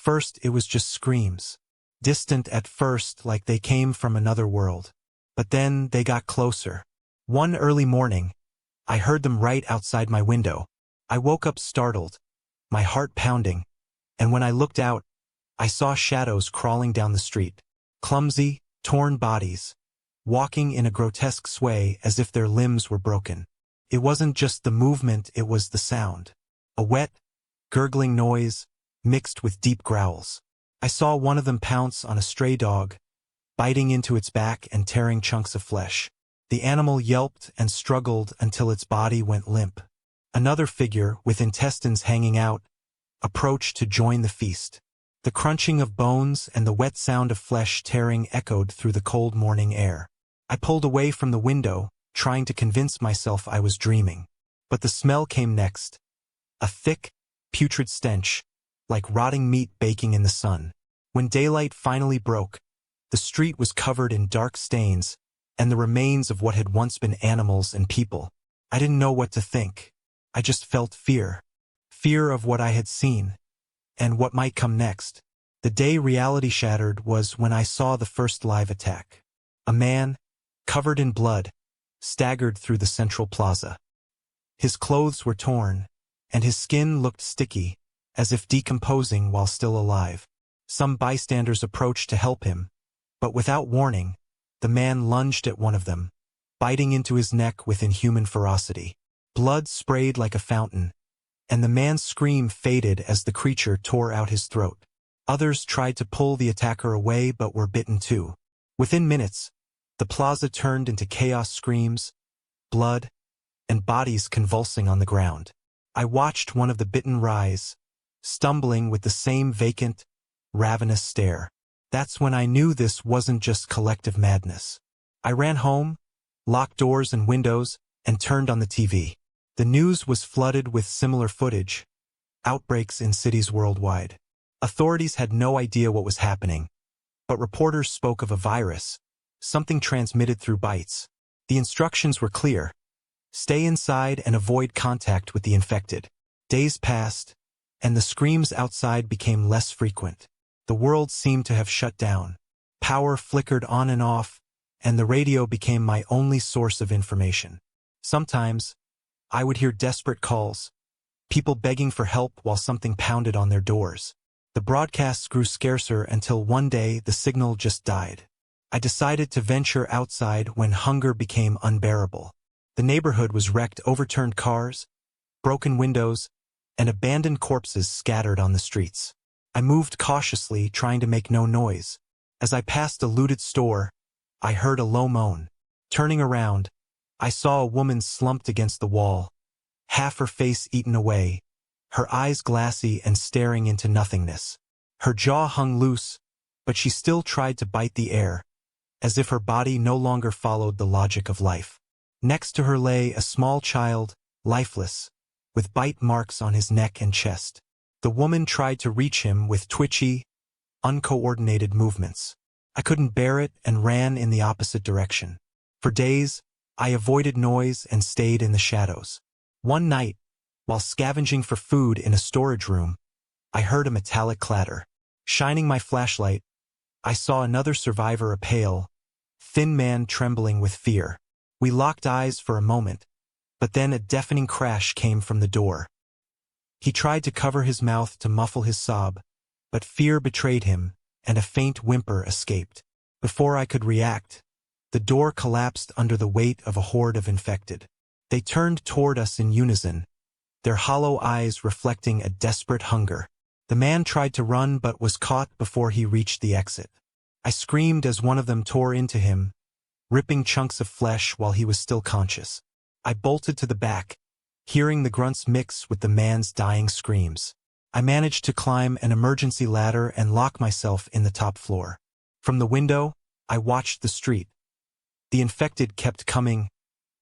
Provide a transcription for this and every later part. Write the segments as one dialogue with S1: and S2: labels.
S1: first it was just screams. Distant at first, like they came from another world. But then they got closer. One early morning, I heard them right outside my window. I woke up startled, my heart pounding, and when I looked out, I saw shadows crawling down the street. Clumsy, torn bodies, walking in a grotesque sway as if their limbs were broken. It wasn't just the movement, it was the sound. A wet, gurgling noise, mixed with deep growls. I saw one of them pounce on a stray dog, biting into its back and tearing chunks of flesh. The animal yelped and struggled until its body went limp. Another figure, with intestines hanging out, approached to join the feast. The crunching of bones and the wet sound of flesh tearing echoed through the cold morning air. I pulled away from the window, trying to convince myself I was dreaming. But the smell came next. A thick, putrid stench, like rotting meat baking in the sun. When daylight finally broke, the street was covered in dark stains and the remains of what had once been animals and people. I didn't know what to think. I just felt fear. Fear of what I had seen, and what might come next. The day reality shattered was when I saw the first live attack. A man, covered in blood, staggered through the central plaza. His clothes were torn, and his skin looked sticky, as if decomposing while still alive. Some bystanders approached to help him, but without warning, the man lunged at one of them, biting into his neck with inhuman ferocity. Blood sprayed like a fountain, and the man's scream faded as the creature tore out his throat. Others tried to pull the attacker away but were bitten too. Within minutes, the plaza turned into chaos, screams, blood, and bodies convulsing on the ground. I watched one of the bitten rise, stumbling with the same vacant, ravenous stare. That's when I knew this wasn't just collective madness. I ran home, locked doors and windows, and turned on the TV. The news was flooded with similar footage, outbreaks in cities worldwide. Authorities had no idea what was happening, but reporters spoke of a virus, something transmitted through bites. The instructions were clear: stay inside and avoid contact with the infected. Days passed, and the screams outside became less frequent. The world seemed to have shut down. Power flickered on and off, and the radio became my only source of information. Sometimes, I would hear desperate calls, people begging for help while something pounded on their doors. The broadcasts grew scarcer until one day the signal just died. I decided to venture outside when hunger became unbearable. The neighborhood was wrecked, overturned cars, broken windows, and abandoned corpses scattered on the streets. I moved cautiously, trying to make no noise. As I passed a looted store, I heard a low moan. Turning around, I saw a woman slumped against the wall, half her face eaten away, her eyes glassy and staring into nothingness. Her jaw hung loose, but she still tried to bite the air, as if her body no longer followed the logic of life. Next to her lay a small child, lifeless, with bite marks on his neck and chest. The woman tried to reach him with twitchy, uncoordinated movements. I couldn't bear it and ran in the opposite direction. For days, I avoided noise and stayed in the shadows. One night, while scavenging for food in a storage room, I heard a metallic clatter. Shining my flashlight, I saw another survivor, a pale, thin man trembling with fear. We locked eyes for a moment, but then a deafening crash came from the door. He tried to cover his mouth to muffle his sob, but fear betrayed him, and a faint whimper escaped. Before I could react, the door collapsed under the weight of a horde of infected. They turned toward us in unison, their hollow eyes reflecting a desperate hunger. The man tried to run but was caught before he reached the exit. I screamed as one of them tore into him, ripping chunks of flesh while he was still conscious. I bolted to the back, hearing the grunts mix with the man's dying screams. I managed to climb an emergency ladder and lock myself in the top floor. From the window, I watched the street. The infected kept coming,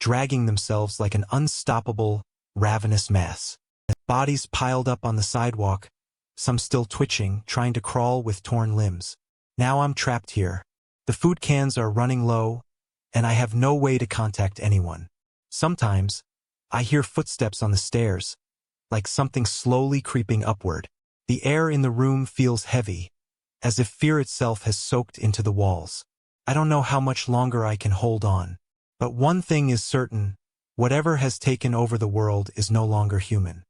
S1: dragging themselves like an unstoppable, ravenous mass. Bodies piled up on the sidewalk, some still twitching, trying to crawl with torn limbs. Now I'm trapped here. The food cans are running low, and I have no way to contact anyone. Sometimes, I hear footsteps on the stairs, like something slowly creeping upward. The air in the room feels heavy, as if fear itself has soaked into the walls. I don't know how much longer I can hold on. But one thing is certain, whatever has taken over the world is no longer human.